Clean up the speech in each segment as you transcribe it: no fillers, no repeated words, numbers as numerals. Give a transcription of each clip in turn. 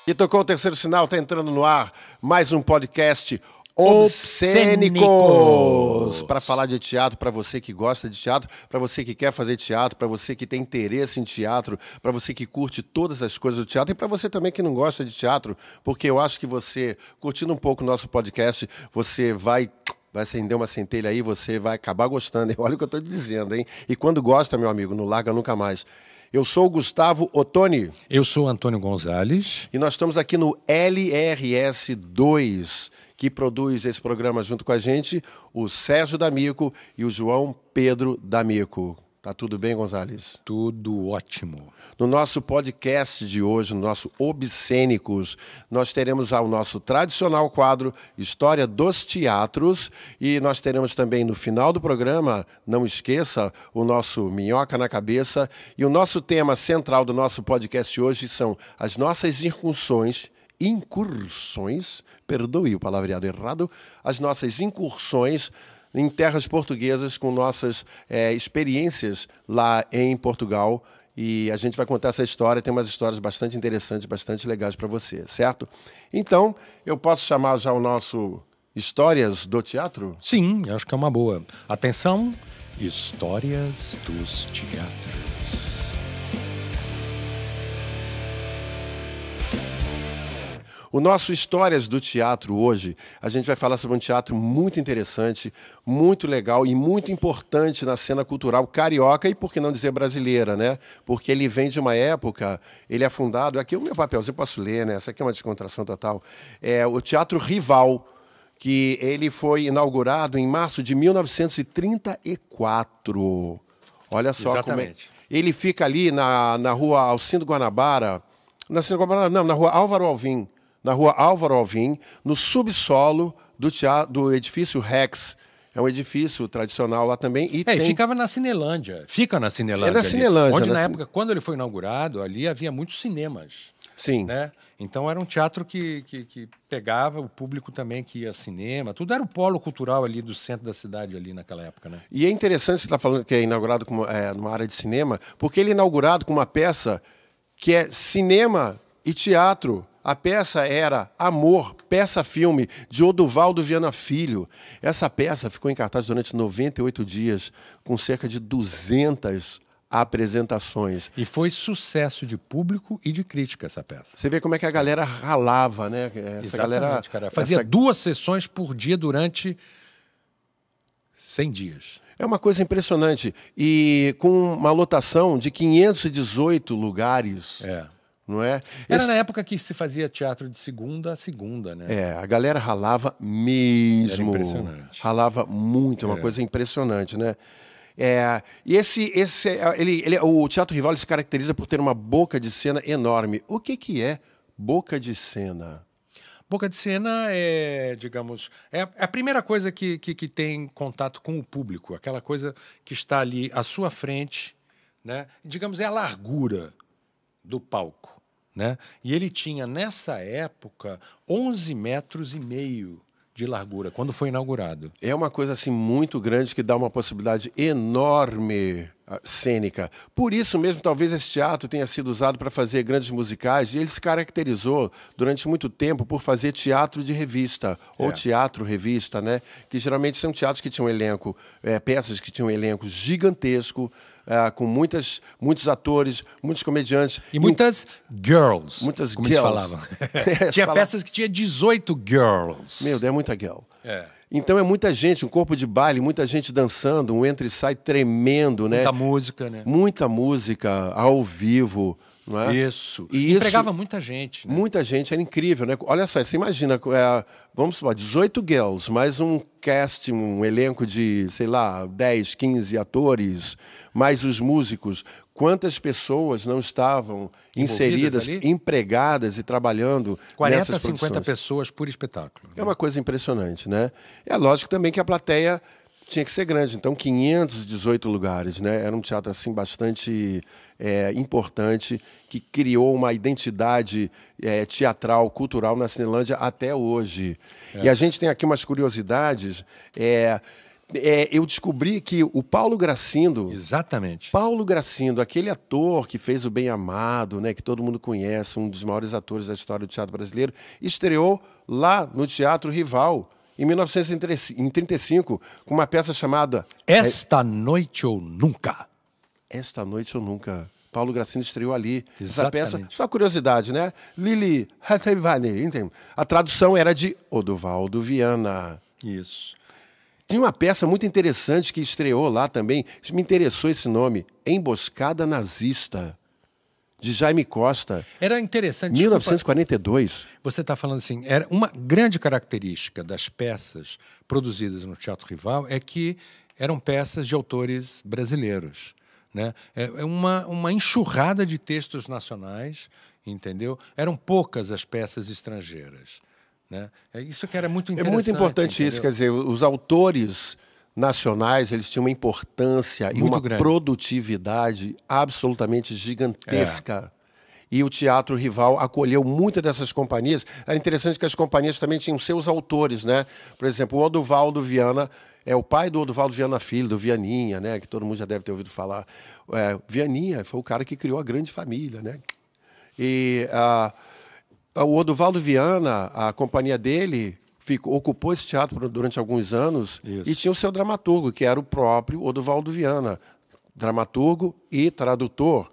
E tocou o terceiro sinal, está entrando no ar mais um podcast Obscênicos para falar de teatro, para você que gosta de teatro, para você que quer fazer teatro, para você que tem interesse em teatro, para você que curte todas as coisas do teatro e para você também que não gosta de teatro, porque eu acho que você, curtindo um pouco o nosso podcast, você vai acender uma centelha aí, você vai acabar gostando, hein? Olha o que eu estou dizendo, hein? E quando gosta, meu amigo, não larga nunca mais. Eu sou o Gustavo Ottoni. Eu sou o Antônio Gonzalez. E nós estamos aqui no LRS2, que produz esse programa junto com a gente, o Sérgio D'Amico e o João Pedro D'Amico. Tá tudo bem, Gonzalez? Tudo ótimo. No nosso podcast de hoje, no nosso Obscênicos, nós teremos o nosso tradicional quadro História dos Teatros e nós teremos também no final do programa, não esqueça, o nosso Minhoca na Cabeça. E o nosso tema central do nosso podcast hoje são as nossas incursões, perdoe o palavreado errado, as nossas incursões em terras portuguesas com nossas experiências lá em Portugal. E a gente vai contar essa história, tem umas histórias bastante interessantes, bastante legais para você, certo? Então, eu posso chamar já o nosso Histórias do Teatro? Sim, eu acho que é uma boa. Atenção, Histórias dos Teatros. O nosso Histórias do Teatro hoje, a gente vai falar sobre um teatro muito interessante, muito legal e muito importante na cena cultural carioca e, por que não dizer, brasileira, né? Porque ele vem de uma época, ele é fundado, aqui o meu papelzinho, eu posso ler, né? Essa aqui é uma descontração total. É o Teatro Rival, que ele foi inaugurado em março de 1934. Olha só. Exatamente. Como é. Ele fica ali na rua Alcindo Guanabara, na rua Álvaro Alvim. Na rua Álvaro Alvim, no subsolo do edifício Rex. É um edifício tradicional lá também. E ficava na Cinelândia. Fica na Cinelândia. É na Cinelândia. Onde, na época, quando ele foi inaugurado, ali havia muitos cinemas. Sim. Né? Então, era um teatro que pegava o público também que ia ao cinema. Tudo era o polo cultural ali do centro da cidade, ali naquela época. Né? E é interessante você estar falando que é inaugurado numa área de cinema, porque ele é inaugurado com uma peça que é cinema e teatro. A peça era Amor, peça-filme, de Oduvaldo Viana Filho. Essa peça ficou em cartaz durante 98 dias, com cerca de 200 apresentações. E foi sucesso de público e de crítica essa peça. Você vê como é que a galera ralava, né? Exatamente, cara. Fazia 2 sessões por dia durante 100 dias. É uma coisa impressionante. E com uma lotação de 518 lugares. Não é? Era na época que se fazia teatro de segunda a segunda, né? A galera ralava mesmo. Era impressionante. Ralava muito, é uma coisa impressionante, né? E o Teatro Rival se caracteriza por ter uma boca de cena enorme. O que é boca de cena? Boca de cena é, digamos, é a primeira coisa que tem contato com o público, aquela coisa que está ali à sua frente, né? Digamos, é a largura do palco. Né? E ele tinha, nessa época, 11,5 metros de largura, quando foi inaugurado. É uma coisa assim muito grande que dá uma possibilidade enorme cênica. Por isso mesmo, talvez esse teatro tenha sido usado para fazer grandes musicais, e ele se caracterizou durante muito tempo por fazer teatro de revista, ou teatro-revista, né? Que geralmente são teatros que tinham elenco, peças que tinham um elenco gigantesco, com muitos atores, muitos comediantes. E muitas girls, como eles falavam. Tinha peças que tinha 18 girls. Meu Deus, é muita girl. Então é muita gente, um corpo de baile, muita gente dançando, um entra e sai tremendo, né? Muita música, né? Muita música ao vivo, não é? Isso. E empregava muita gente. Né? Muita gente, era incrível, né? Olha só, você imagina, vamos supor, 18 girls, mais um casting, um elenco de, sei lá, 10, 15 atores, mais os músicos. Quantas pessoas não estavam inseridas, empregadas e trabalhando 40 nessas a 50 produções? Pessoas por espetáculo. É uma coisa impressionante, né? É lógico também que a plateia tinha que ser grande, então 518 lugares, né? Era um teatro assim bastante importante, que criou uma identidade teatral, cultural na Cinelândia até hoje. E a gente tem aqui umas curiosidades. eu descobri que o Paulo Gracindo... Exatamente. Paulo Gracindo, aquele ator que fez O Bem Amado, né, que todo mundo conhece, um dos maiores atores da história do teatro brasileiro, estreou lá no Teatro Rival, em 1935, com uma peça chamada... Esta Noite ou Nunca. Esta Noite ou Nunca. Paulo Gracindo estreou ali. Exatamente. Essa peça, só curiosidade, né? Lili Hatevani. A tradução era de Odovaldo Viana. Isso. Tinha uma peça muito interessante que estreou lá também. Me interessou esse nome. Emboscada Nazista, de Jaime Costa. Era interessante. 1942. Você está falando assim, era uma grande característica das peças produzidas no Teatro Rival é que eram peças de autores brasileiros, né? É uma enxurrada de textos nacionais, entendeu? Eram poucas as peças estrangeiras, né? Isso que era muito interessante. É muito importante, entendeu? Isso, quer dizer, os autores nacionais, eles tinham uma importância muito e uma grande produtividade absolutamente gigantesca. E o Teatro Rival acolheu muitas dessas companhias. Era interessante que as companhias também tinham seus autores, né? Por exemplo, o Odovaldo Viana é o pai do Odovaldo Viana Filho, do Vianinha, né? Que todo mundo já deve ter ouvido falar. Vianinha foi o cara que criou a Grande Família, né? E o Odovaldo Viana, a companhia dele, ocupou esse teatro durante alguns anos. Isso. E tinha o seu dramaturgo, que era o próprio Odovaldo Viana, dramaturgo e tradutor.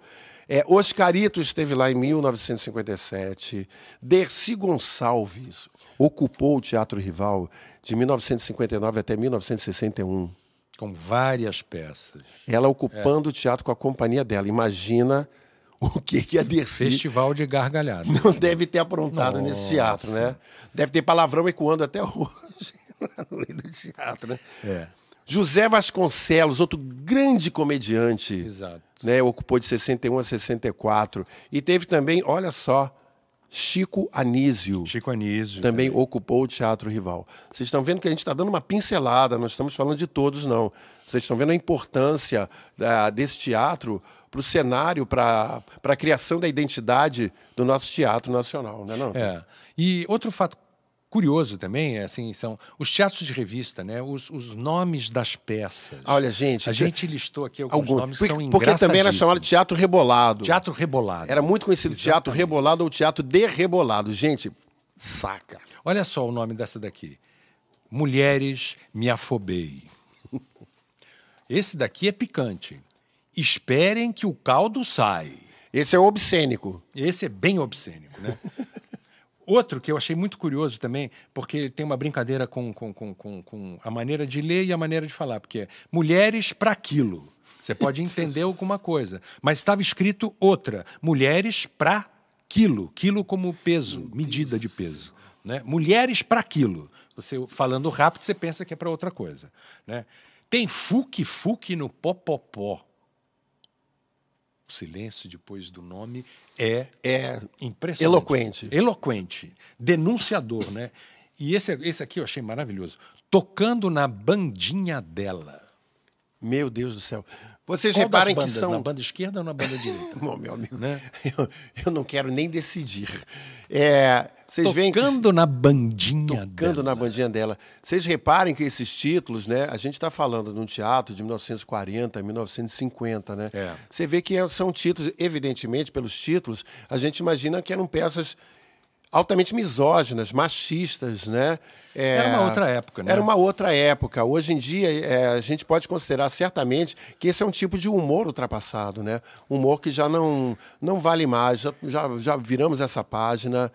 Oscarito esteve lá em 1957. Dercy Gonçalves ocupou o Teatro Rival de 1959 até 1961. Com várias peças. Ela ocupando o teatro com a companhia dela. Imagina o que a Dercy... Festival de gargalhada. Não deve ter aprontado nesse teatro, né? Deve ter palavrão ecoando até hoje no meio do teatro, né? José Vasconcelos, outro grande comediante. Exato. Né, ocupou de 61 a 64. E teve também, olha só, Chico Anísio. Chico Anísio. Também ocupou o Teatro Rival. Vocês estão vendo que a gente está dando uma pincelada, não estamos falando de todos, não. Vocês estão vendo a importância desse teatro para o cenário, para a criação da identidade do nosso teatro nacional, né, não? E outro fato curioso também, assim, são os teatros de revista, né? Os nomes das peças. Olha, gente... A gente listou aqui alguns nomes que são engraçadíssimos. Porque também era chamado Teatro Rebolado. Teatro Rebolado. Era muito conhecido. Exatamente. Teatro Rebolado ou Teatro Derrebolado. Gente, saca. Olha só o nome dessa daqui. Mulheres Me Afobei. Esse daqui é picante. Esperem que o caldo sai. Esse é obscênico. Esse é bem obscênico, né? Outro que eu achei muito curioso também, porque tem uma brincadeira com a maneira de ler e a maneira de falar, porque é mulheres para quilo. Você pode entender alguma coisa, mas estava escrito outra, mulheres para quilo, quilo como peso, medida de peso, né? Mulheres para quilo. Você falando rápido, você pensa que é para outra coisa, né? Tem fuque no popopó. O silêncio depois do nome é impressionante. Eloquente. Eloquente. Denunciador, né? E esse aqui eu achei maravilhoso. Tocando na bandinha dela. Meu Deus do céu. Vocês Qual reparem das bandas, que são... Na banda esquerda ou na banda direita? Não, meu amigo, né? eu não quero nem decidir. Vocês veem que... Tocando na bandinha Tocando na bandinha dela. Vocês reparem que esses títulos, né? A gente está falando de um teatro de 1940, 1950, né? Você vê que são títulos, evidentemente, pelos títulos, a gente imagina que eram peças altamente misóginas, machistas, né? Era uma outra época, né? Era uma outra época. Hoje em dia, a gente pode considerar certamente que esse é um tipo de humor ultrapassado, né? Humor que já não vale mais, já viramos essa página,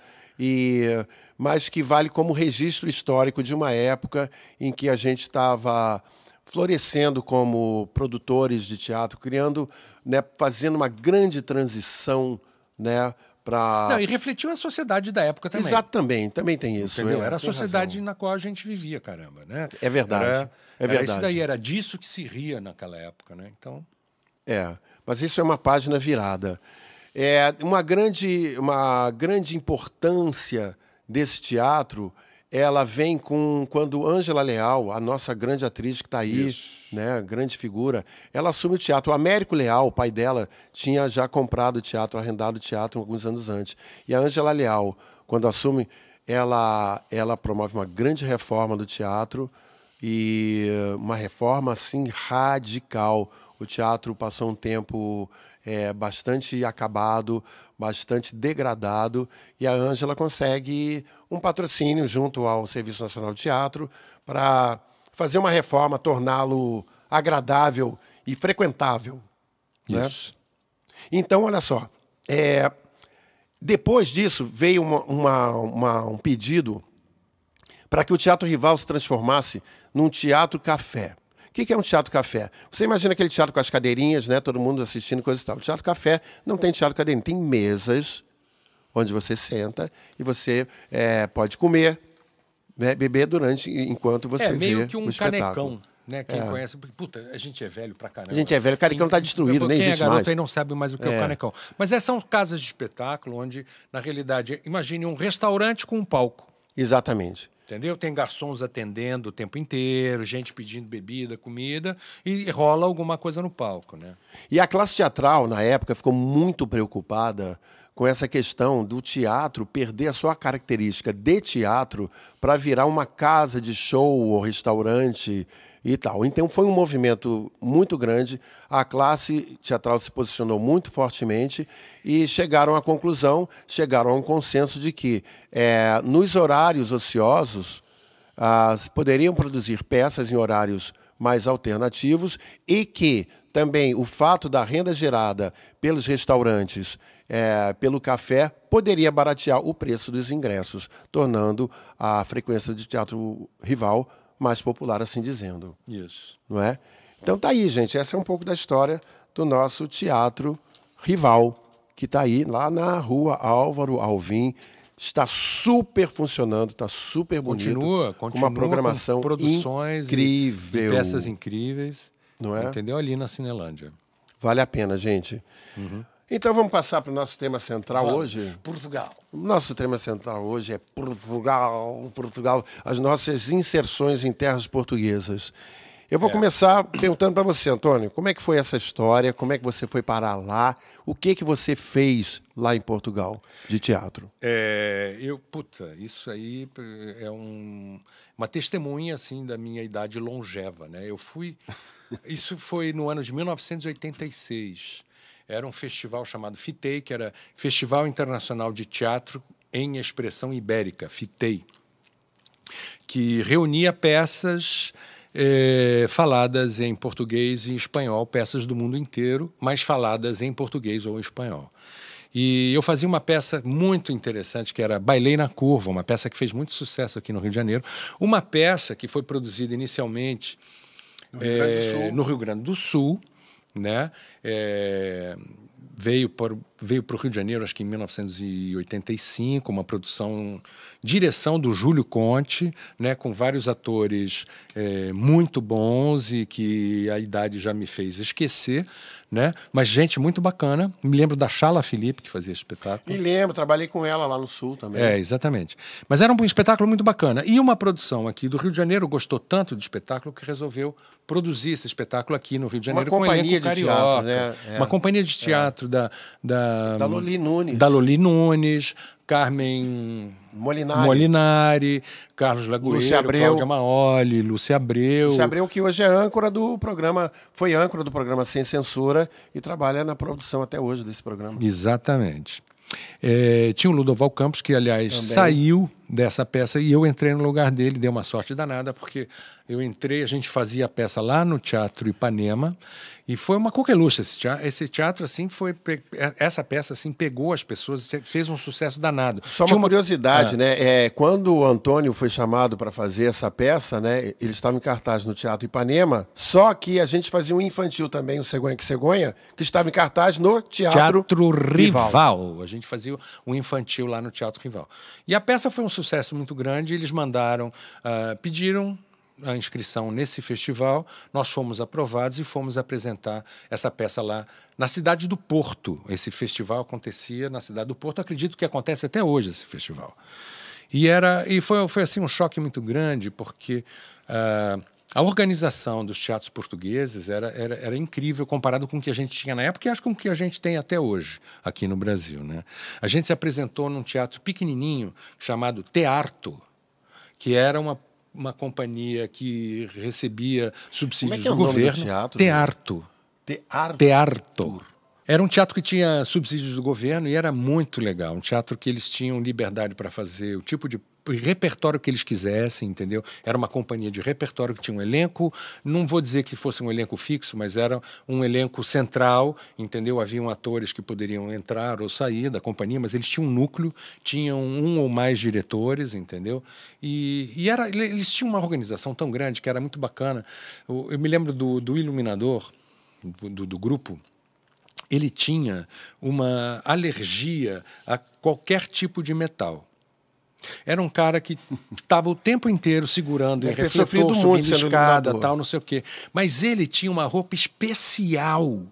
mas que vale como registro histórico de uma época em que a gente estava florescendo como produtores de teatro, criando, né, fazendo uma grande transição, né? Não, e refletiu a sociedade da época também. Exato, também tem isso. Entendeu? Era a sociedade na qual a gente vivia, caramba, né? É verdade. Era isso daí, era disso que se ria naquela época, né? Então... mas isso é uma página virada. Uma grande importância desse teatro, ela vem quando Ângela Leal, a nossa grande atriz que está aí, né, grande figura, ela assume o teatro. O Américo Leal, o pai dela, tinha já comprado o teatro, arrendado o teatro alguns anos antes. E a Ângela Leal, quando assume, ela promove uma grande reforma do teatro, e uma reforma assim radical. O teatro passou um tempo bastante acabado, bastante degradado, e a Ângela consegue um patrocínio junto ao Serviço Nacional de Teatro para fazer uma reforma, torná-lo agradável e frequentável. Isso. Né? Então, olha só, depois disso veio um pedido para que o Teatro Rival se transformasse num teatro-café. O que é um teatro-café? Você imagina aquele teatro com as cadeirinhas, né? Todo mundo assistindo, coisa e tal. O teatro-café não tem teatro-cadeirinha, tem mesas onde você senta e você pode comer, né? Beber enquanto você vê meio que um o espetáculo. canecão. Né? Quem conhece, porque, puta, a gente é velho pra caramba. A gente é velho, o canecão está destruído, nem existe mais. Quem é garoto aí não sabe mais o que é o canecão. Mas são casas de espetáculo onde, na realidade, imagine um restaurante com um palco. Exatamente. Entendeu? Tem garçons atendendo o tempo inteiro, gente pedindo bebida, comida, e rola alguma coisa no palco, né? E a classe teatral, na época, ficou muito preocupada com essa questão do teatro perder a sua característica de teatro para virar uma casa de show ou restaurante e tal. Então foi um movimento muito grande, a classe teatral se posicionou muito fortemente e chegaram à conclusão, chegaram a um consenso de que nos horários ociosos poderiam produzir peças em horários mais alternativos e que também o fato da renda gerada pelos restaurantes, pelo café, poderia baratear o preço dos ingressos, tornando a frequência de teatro rival mais popular, assim dizendo. Isso. Não é? Então tá aí, gente. Essa é um pouco da história do nosso teatro rival, que está aí lá na rua Álvaro Alvim. Está super funcionando, está super bonito. Continua com uma programação com produções incrível. E peças incríveis. Não é? Entendeu? Ali na Cinelândia. Vale a pena, gente. Então vamos passar para o nosso tema central hoje. Portugal. Nosso tema central hoje é Portugal, as nossas inserções em terras portuguesas. Eu vou começar perguntando para você, Antônio, como é que foi essa história? Como é que você foi parar lá? O que você fez lá em Portugal de teatro? Isso aí é uma testemunha assim da minha idade longeva, né? Isso foi no ano de 1986. Era um festival chamado FITEI, que era Festival Internacional de Teatro em Expressão Ibérica, FITEI, que reunia peças faladas em português e espanhol, peças do mundo inteiro, mas faladas em português ou espanhol. E eu fazia uma peça muito interessante, que era Bailei na Curva, uma peça que fez muito sucesso aqui no Rio de Janeiro. Uma peça que foi produzida inicialmente no Rio Grande do Sul, né? Veio para o Rio de Janeiro, acho que em 1985, uma direção do Júlio Conte, né, com vários atores muito bons e que a idade já me fez esquecer, né? Mas gente muito bacana. Me lembro da Chala Felipe, que fazia espetáculo. Me lembro, trabalhei com ela lá no Sul também. Exatamente. Mas era um espetáculo muito bacana. E uma produção aqui do Rio de Janeiro gostou tanto do espetáculo que resolveu produzir esse espetáculo aqui no Rio de Janeiro. Uma companhia com de teatro, né? Uma companhia de teatro da Loli Nunes. Da Loli Nunes, Carmen Molinari, Carlos Lagoeiro, Cláudia Maoli, Lúcia Abreu. Lúcia Abreu, que hoje é âncora do programa, foi âncora do programa Sem Censura e trabalha na produção até hoje desse programa. Exatamente. Tinha o Ludoval Campos, que, aliás, também saiu dessa peça e eu entrei no lugar dele, deu uma sorte danada, porque eu entrei, a gente fazia a peça lá no Teatro Ipanema e foi uma coqueluche esse teatro, assim, essa peça, assim, pegou as pessoas, fez um sucesso danado. Só uma curiosidade, né? Quando o Antônio foi chamado para fazer essa peça, né? Ele estava em cartaz no Teatro Ipanema, só que a gente fazia um infantil também, o Cegonha que Cegonha, que estava em cartaz no Teatro Rival. A gente fazia um infantil lá no Teatro Rival. E a peça foi um sucesso muito grande, eles mandaram, pediram a inscrição nesse festival, nós fomos aprovados e fomos apresentar essa peça lá na cidade do Porto. Esse festival acontecia na cidade do Porto, acredito que acontece até hoje esse festival. E foi assim um choque muito grande, porque a organização dos teatros portugueses era incrível comparado com o que a gente tinha na época e acho com o que a gente tem até hoje aqui no Brasil, né? A gente se apresentou num teatro pequenininho chamado Tearto, que era uma uma companhia que recebia subsídios é o do nome do governo. teatro? Teatro. Teatro. Era um teatro que tinha subsídios do governo e era muito legal. Um teatro que eles tinham liberdade para fazer o tipo de repertório que eles quisessem, entendeu? Era uma companhia de repertório que tinha um elenco, não vou dizer que fosse um elenco fixo, mas era um elenco central, entendeu? Haviam atores que poderiam entrar ou sair da companhia, mas eles tinham um núcleo, tinham um ou mais diretores, entendeu? Eles tinham uma organização tão grande que era muito bacana. Eu me lembro do iluminador, do grupo. Ele tinha uma alergia a qualquer tipo de metal. Era um cara que estava o tempo inteiro segurando em refletor, subindo escada, tal, não sei o quê. Mas ele tinha uma roupa especial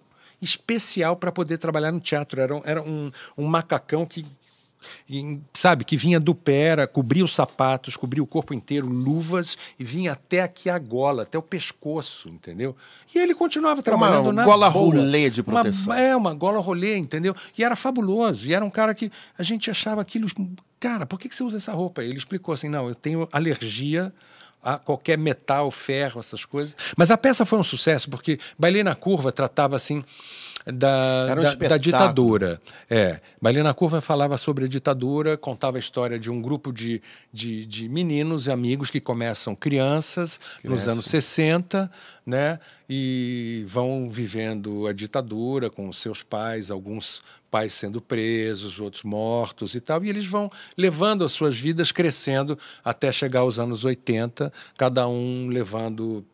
para poder trabalhar no teatro. Era um macacão que, sabe, que vinha do pé, cobria os sapatos, cobria o corpo inteiro, luvas, e vinha até aqui a gola, até o pescoço, entendeu? E ele continuava trabalhando na gola rolê de proteção. Uma gola rolê, entendeu? E era fabuloso. E era um cara que a gente achava aquilo... Cara, por que você usa essa roupa? Ele explicou assim, não, eu tenho alergia a qualquer metal, ferro, essas coisas. Mas a peça foi um sucesso, porque Bailei na Curva tratava, assim... Da ditadura. Bailei na Curva falava sobre a ditadura, contava a história de um grupo de meninos e amigos que começam crianças nos anos 60, né, e vão vivendo a ditadura com os seus pais, alguns pais sendo presos, outros mortos e tal, e eles vão levando as suas vidas crescendo até chegar aos anos 80, cada um levando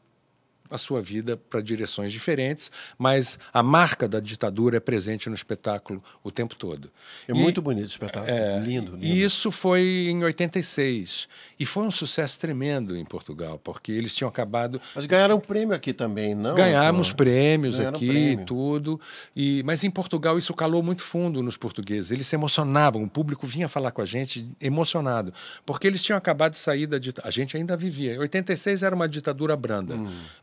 a sua vida para direções diferentes, mas a marca da ditadura é presente no espetáculo o tempo todo. Muito bonito o espetáculo, lindo. E isso foi em 86. E foi um sucesso tremendo em Portugal, porque eles tinham acabado... Mas ganharam prêmio aqui também, não? Ganhamos prêmios aqui e tudo. Mas em Portugal isso calou muito fundo nos portugueses. Eles se emocionavam, o público vinha falar com a gente emocionado, porque eles tinham acabado de sair da ditadura. A gente ainda vivia. 86 era uma ditadura branda,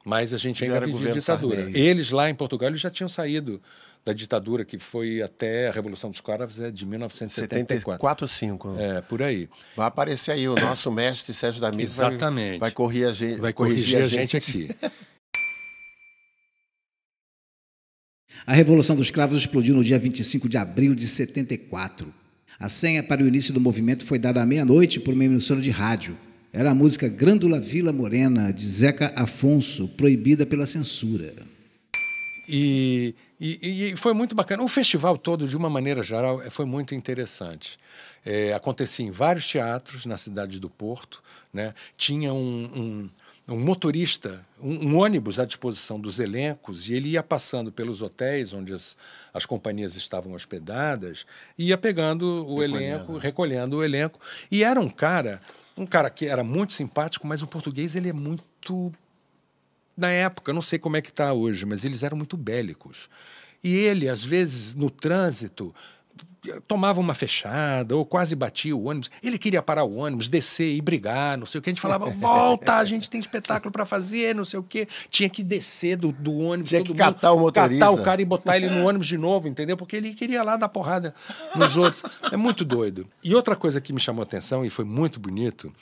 mas a gente ainda vivia ditadura. Sarney. Eles lá em Portugal eles já tinham saído da ditadura, que foi até a Revolução dos Cravos de 1974. 74 ou 5. Por aí. Vai aparecer aí o nosso mestre Sérgio D'Amico. Exatamente. Vai corrigir a gente. Vai corrigir a gente aqui. A Revolução dos Cravos explodiu no dia 25 de abril de 74. A senha para o início do movimento foi dada à meia-noite por uma emissora de rádio. Era a música Grândola Vila Morena, de Zeca Afonso, proibida pela censura. E foi muito bacana. O festival todo, de uma maneira geral, foi muito interessante. Acontecia em vários teatros na cidade do Porto, né? Tinha um motorista, um ônibus à disposição dos elencos, e ele ia passando pelos hotéis onde as companhias estavam hospedadas, ia pegando o elenco, recolhendo o elenco. E era um cara que era muito simpático, mas o português ele é muito... Na época, não sei como é que está hoje, mas eles eram muito bélicos. E ele, às vezes, no trânsito, tomava uma fechada ou quase batia o ônibus. Ele queria parar o ônibus, descer e brigar, não sei o que. A gente falava, volta, a gente tem espetáculo para fazer, não sei o quê. Tinha que descer do ônibus. Tinha que catar o motorista. Catar o cara e botar ele no ônibus de novo, entendeu? Porque ele queria lá dar porrada nos outros. É muito doido. E outra coisa que me chamou a atenção, e foi muito bonito,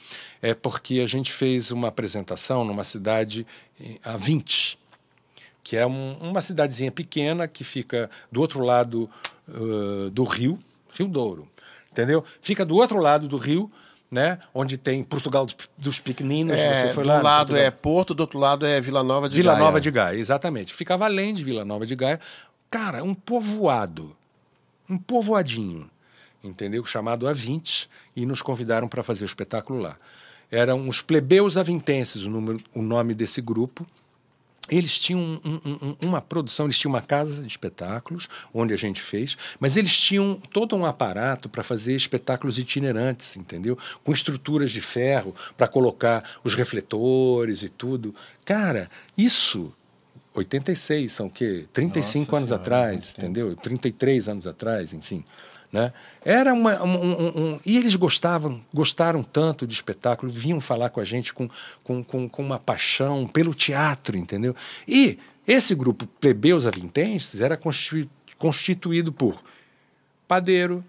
é porque a gente fez uma apresentação numa cidade, a 20, que é uma cidadezinha pequena que fica do outro lado do Rio Douro, entendeu? Fica do outro lado do rio, né? Onde tem Portugal dos Pequeninos. Você foi lá? Do lado é Porto, do outro lado é Vila Nova de Gaia. Vila Nova de Gaia, exatamente. Ficava além de Vila Nova de Gaia. Cara, um povoadinho, entendeu? Chamado A20, e nos convidaram para fazer o espetáculo lá. Eram os Plebeus Avintenses, o nome desse grupo. Eles tinham uma produção, eles tinham uma casa de espetáculos, onde a gente fez, mas eles tinham todo um aparato para fazer espetáculos itinerantes, entendeu? Com estruturas de ferro, para colocar os refletores e tudo. Cara, isso, 86, são o quê? 35 anos atrás, entendeu? 33 anos atrás, enfim. Né? Era e eles gostaram tanto de espetáculo, vinham falar com a gente com uma paixão pelo teatro, entendeu? E esse grupo Plebeus Avintenses era constituído por padeiro,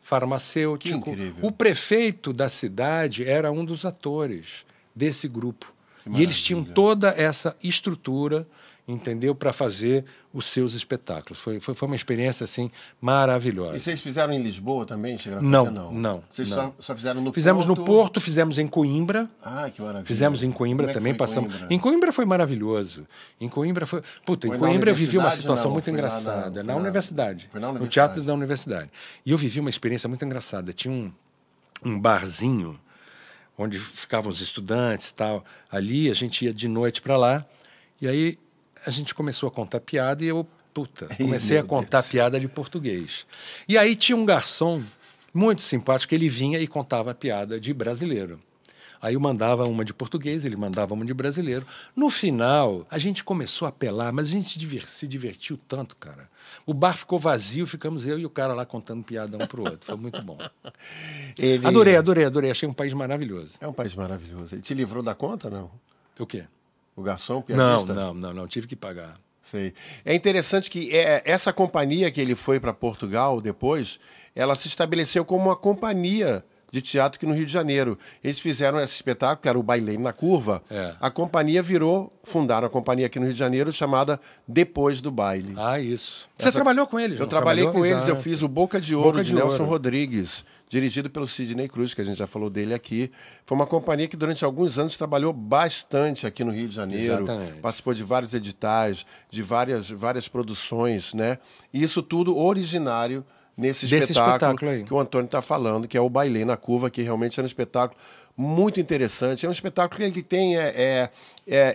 farmacêutico. O prefeito da cidade era um dos atores desse grupo. E eles tinham toda essa estrutura, entendeu, para fazer os seus espetáculos. Foi uma experiência assim maravilhosa. E vocês fizeram em Lisboa também? Não. Vocês só fizeram no Fizemos Porto? no Porto, fizemos em Coimbra. Ah, que maravilha. Fizemos em Coimbra também, passamos. Em Coimbra foi maravilhoso. Em Coimbra foi. Puta, em Coimbra eu vivi uma situação muito engraçada. Na universidade. Foi na universidade. No Teatro da Universidade. E eu vivi uma experiência muito engraçada. Tinha um barzinho onde ficavam os estudantes e tal. Ali a gente ia de noite para lá. E aí a gente começou a contar piada e eu, comecei a contar piada de português. E aí tinha um garçom muito simpático, ele vinha e contava piada de brasileiro. Aí eu mandava uma de português, ele mandava uma de brasileiro. No final, a gente começou a apelar, mas a gente se divertiu tanto, cara. O bar ficou vazio, ficamos eu e o cara lá contando piada um pro outro. Foi muito bom. Adorei. Achei um país maravilhoso. É um país maravilhoso. Ele te livrou da conta, não? O quê? O garçom, piadista? Não, tive que pagar. Sei. É interessante que essa companhia que ele foi para Portugal depois, ela se estabeleceu como uma companhia de teatro aqui no Rio de Janeiro. Eles fizeram esse espetáculo, que era o Bailei na Curva. A companhia fundaram a companhia aqui no Rio de Janeiro, chamada Depois do Baile. Ah, isso. Você trabalhou com eles? Eu trabalhei com eles, eu fiz o Boca de Ouro de Nelson Ouro. Rodrigues, dirigido pelo Sidney Cruz, que a gente já falou dele aqui. Foi uma companhia que durante alguns anos trabalhou bastante aqui no Rio de Janeiro. Exatamente. Participou de vários editais, de várias produções, né? E isso tudo originário nesse espetáculo aí que o Antônio está falando, que é o Bailei na Curva, que realmente é um espetáculo muito interessante. É um espetáculo que ele tem...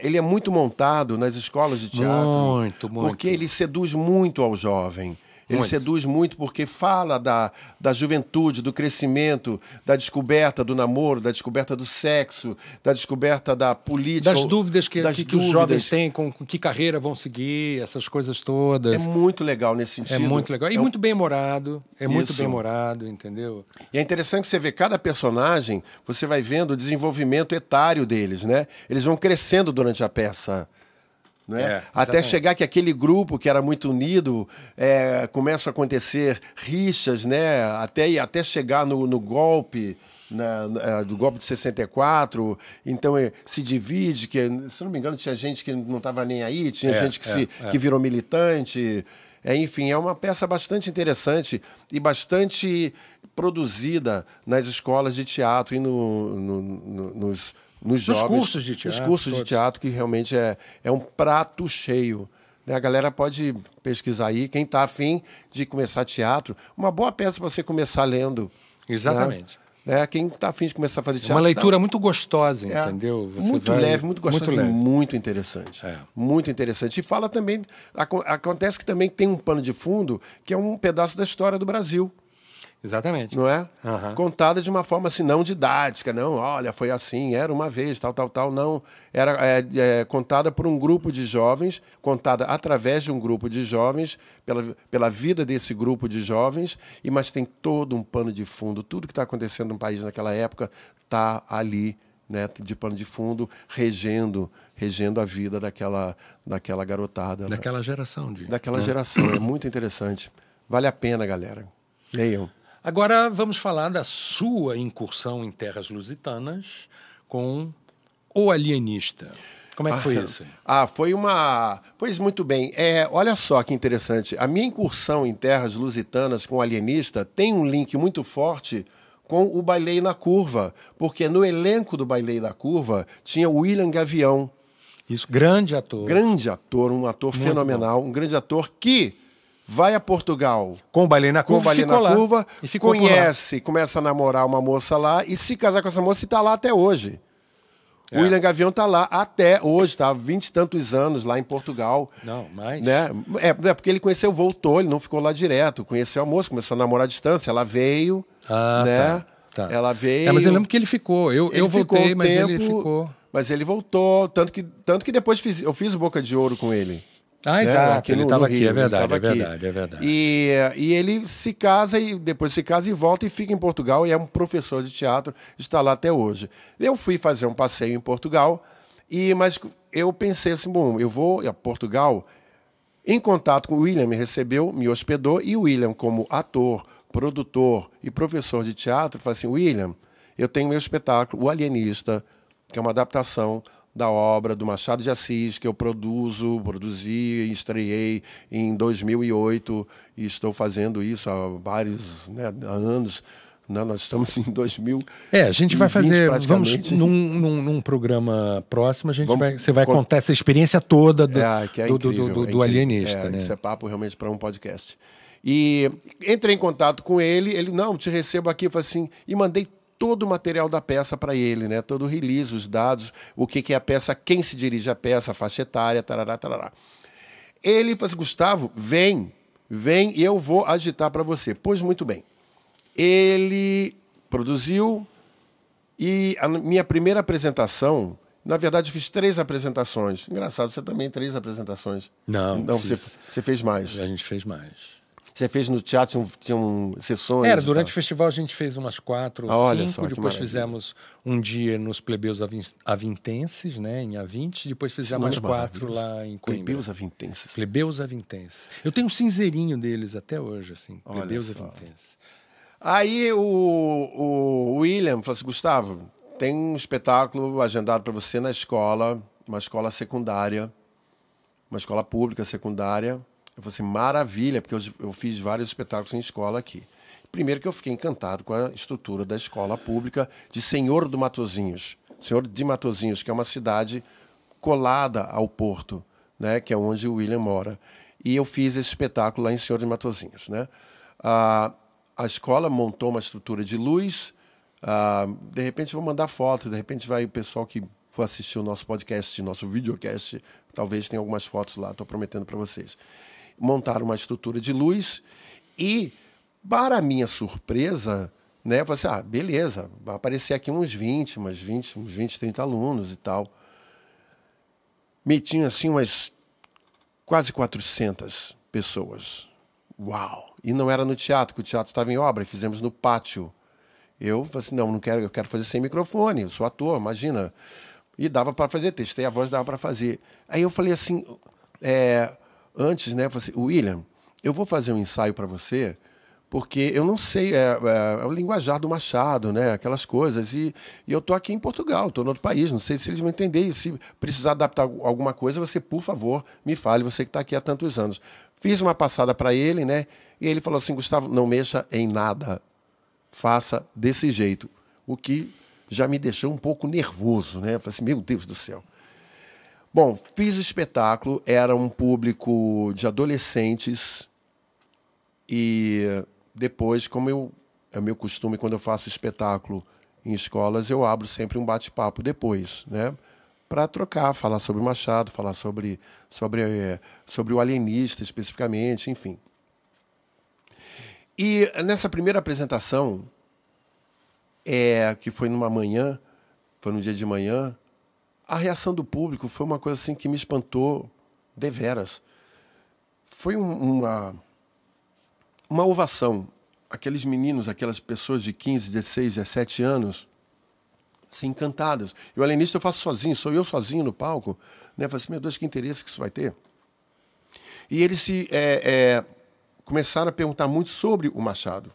ele é muito montado nas escolas de teatro. Muito. Porque ele seduz muito ao jovem. Ele seduz muito porque fala da juventude, do crescimento, da descoberta do namoro, da descoberta do sexo, da descoberta da política. Das dúvidas que os jovens têm, com que carreira vão seguir, essas coisas todas. É muito legal nesse sentido. É muito legal. E muito bem-humorado. Muito bem-humorado, entendeu? E é interessante que você vê cada personagem, você vai vendo o desenvolvimento etário deles, né? Eles vão crescendo durante a peça. Né? Até chegar que aquele grupo que era muito unido começa a acontecer rixas, né? até chegar no golpe, do golpe de 64. Então se divide, que, se não me engano, tinha gente que não estava nem aí, tinha gente que virou militante. Enfim, é uma peça bastante interessante e bastante produzida nas escolas de teatro e nos jovens, cursos de teatro. Nos cursos de teatro, que realmente é um prato cheio. Né? A galera pode pesquisar aí, quem está afim de começar teatro, uma boa peça para você começar lendo. Exatamente. Né? Quem está afim de começar a fazer teatro... Uma leitura muito gostosa, entendeu? Muito leve, muito gostosa e muito interessante. Muito interessante. E fala também... Acontece que também tem um pano de fundo que é um pedaço da história do Brasil. Exatamente. Não é? Contada de uma forma assim, não didática, não, olha, foi assim, era uma vez, tal, não. Era contada por um grupo de jovens, contada através de um grupo de jovens, pela vida desse grupo de jovens, mas tem todo um pano de fundo. Tudo que está acontecendo no país naquela época está ali, né, de pano de fundo, regendo a vida daquela garotada. Daquela geração. Daquela geração. É muito interessante. Vale a pena, galera. Leiam. Agora vamos falar da sua incursão em terras lusitanas com O Alienista. Como é que foi isso? Foi uma... Pois muito bem. Olha só que interessante. A minha incursão em terras lusitanas com O Alienista tem um link muito forte com o Bailei na Curva, porque no elenco do Bailei na Curva tinha o William Gavião. Isso, grande ator. Grande ator, um ator muito fenomenal, bom. Um grande ator que... vai a Portugal com o Bailei na Curva, e conhece, começa a namorar uma moça lá e se casar com essa moça e está lá até hoje. O William Gavião está lá até hoje, está há 20 e tantos anos lá em Portugal. Não, mais. Né? Porque ele voltou, ele não ficou lá direto. Conheceu a moça, começou a namorar à distância, ela veio. Né? Tá. Ela veio. Mas eu lembro que ele ficou. Eu voltei, mas ele ficou. Mas ele voltou, tanto que depois eu fiz o Boca de Ouro com ele. Exato, ele estava aqui, é verdade. E ele se casa e depois se casa e volta e fica em Portugal e é um professor de teatro, está lá até hoje. Eu fui fazer um passeio em Portugal, mas eu pensei assim, bom, eu vou a Portugal, em contato com o William, me recebeu, me hospedou, e o William, como ator, produtor e professor de teatro, falou assim, William, eu tenho meu espetáculo, O Alienista, que é uma adaptação da obra do Machado de Assis, que eu produzi e estreiei em 2008, e estou fazendo isso há vários, né, anos. Não, nós estamos em 2000. A gente vai fazer, vamos num programa próximo, você vai contar essa experiência toda do alienista. Né? Isso é papo realmente para um podcast. E entrei em contato com ele, não, te recebo aqui, eu falei assim, e mandei todo o material da peça para ele, né? Todo o release, os dados, o que é a peça, quem se dirige à peça, a faixa etária, tarará, tarará. Ele falou assim, Gustavo, vem e eu vou agitar para você. Pois muito bem. Ele produziu e a minha primeira apresentação, na verdade, eu fiz 3 apresentações. Engraçado, você também 3 apresentações. Não, você fez mais. A gente fez mais. Você fez no teatro, tinham sessões? Durante o festival a gente fez umas 4 ou 5, depois fizemos um dia nos Plebeus Avintenses, né, em A20, depois fizemos mais 4 lá em Coimbra. Plebeus Avintenses. Plebeus Avintenses. Eu tenho um cinzeirinho deles até hoje, assim, Plebeus Avintenses. Aí o William falou assim, Gustavo, tem um espetáculo agendado para você na escola, uma escola secundária, uma escola pública secundária. Eu falei assim, maravilha, porque eu fiz vários espetáculos em escola aqui. Primeiro que eu fiquei encantado com a estrutura da escola pública de Senhor de Matosinhos, que é uma cidade colada ao Porto, né, que é onde o William mora. E eu fiz esse espetáculo lá em Senhor de Matosinhos. Né? A escola montou uma estrutura de luz, de repente vou mandar foto, de repente vai o pessoal que for assistir o nosso podcast, nosso videocast, talvez tenha algumas fotos lá, estou prometendo para vocês. Montaram uma estrutura de luz e, para minha surpresa, né, eu falei assim, beleza, vai aparecer aqui uns 20, 30 alunos e tal. Tinha assim umas quase 400 pessoas. Uau! E não era no teatro, que o teatro estava em obra, e fizemos no pátio. Eu falei assim, não quero, eu quero fazer sem microfone, eu sou ator, imagina. E dava para fazer, testei a voz, dava para fazer. Aí eu falei assim, antes, né, eu falei assim, William, eu vou fazer um ensaio para você, porque eu não sei, é o linguajar do Machado, né, aquelas coisas, e eu estou aqui em Portugal, estou em outro país, não sei se eles vão entender, e se precisar adaptar alguma coisa, você, por favor, me fale, você que está aqui há tantos anos. Fiz uma passada para ele, né, e ele falou assim, Gustavo, não mexa em nada, faça desse jeito, o que já me deixou um pouco nervoso, né, eu falei assim, meu Deus do céu. Bom, fiz o espetáculo, era um público de adolescentes e depois, como é meu costume, quando eu faço espetáculo em escolas, eu abro sempre um bate-papo depois, né? Para trocar, falar sobre o Machado, falar sobre o alienista especificamente, enfim. E nessa primeira apresentação, que foi numa manhã, foi no dia de manhã, a reação do público foi uma coisa assim que me espantou deveras. Foi uma ovação. Aqueles meninos, aquelas pessoas de 15, 16, 17 anos, assim, encantadas. E o alienista eu faço sozinho, sou eu sozinho no palco. Né? Eu falei assim, meu Deus, que interesse que isso vai ter. E eles começaram a perguntar muito sobre o Machado.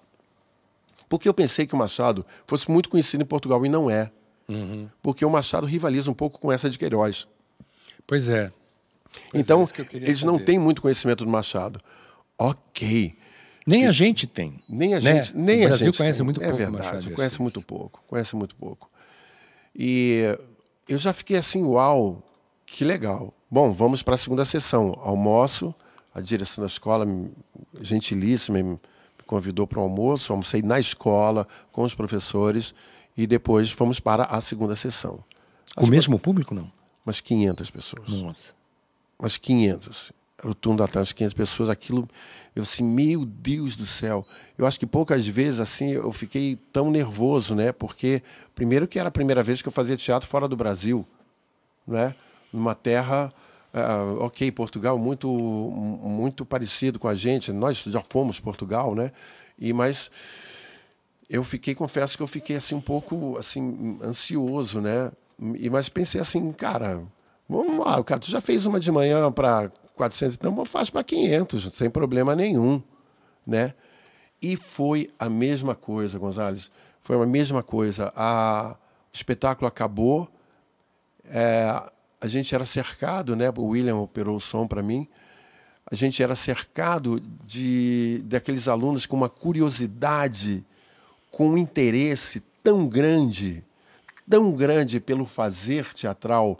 Porque eu pensei que o Machado fosse muito conhecido em Portugal, e não é. Uhum. Porque o Machado rivaliza um pouco com essa de Queiroz. Pois é. Então, eles não têm muito conhecimento do Machado. Ok. Nem a gente tem. Nem a gente, né? Nem o Brasil gente conhece tem. muito pouco. É verdade, conhece muito pouco. E eu já fiquei assim, uau, que legal. Bom, vamos para a segunda sessão. Almoço, a direção da escola, gentilíssima, me convidou para o almoço, almocei na escola, com os professores, e depois fomos para a segunda sessão. O mesmo público, não? Umas 500 pessoas. Nossa. Umas 500. Era o turno da tarde, 500 pessoas. Aquilo, eu assim, meu Deus do céu. Eu acho que poucas vezes, assim, eu fiquei tão nervoso, né? Porque, primeiro que era a primeira vez que eu fazia teatro fora do Brasil, né? Numa terra, ok, Portugal, muito parecido com a gente. Nós já fomos Portugal, né? Mas confesso que eu fiquei assim um pouco assim ansioso, né? Mas pensei assim, cara, vamos lá, cara, tu já fez uma de manhã para 400, então faz para 500, sem problema nenhum, né? E foi a mesma coisa, Gonzalez, foi a mesma coisa. O espetáculo acabou, a gente era cercado, né? O William operou o som para mim. A gente era cercado daqueles alunos com uma curiosidade, com um interesse tão grande pelo fazer teatral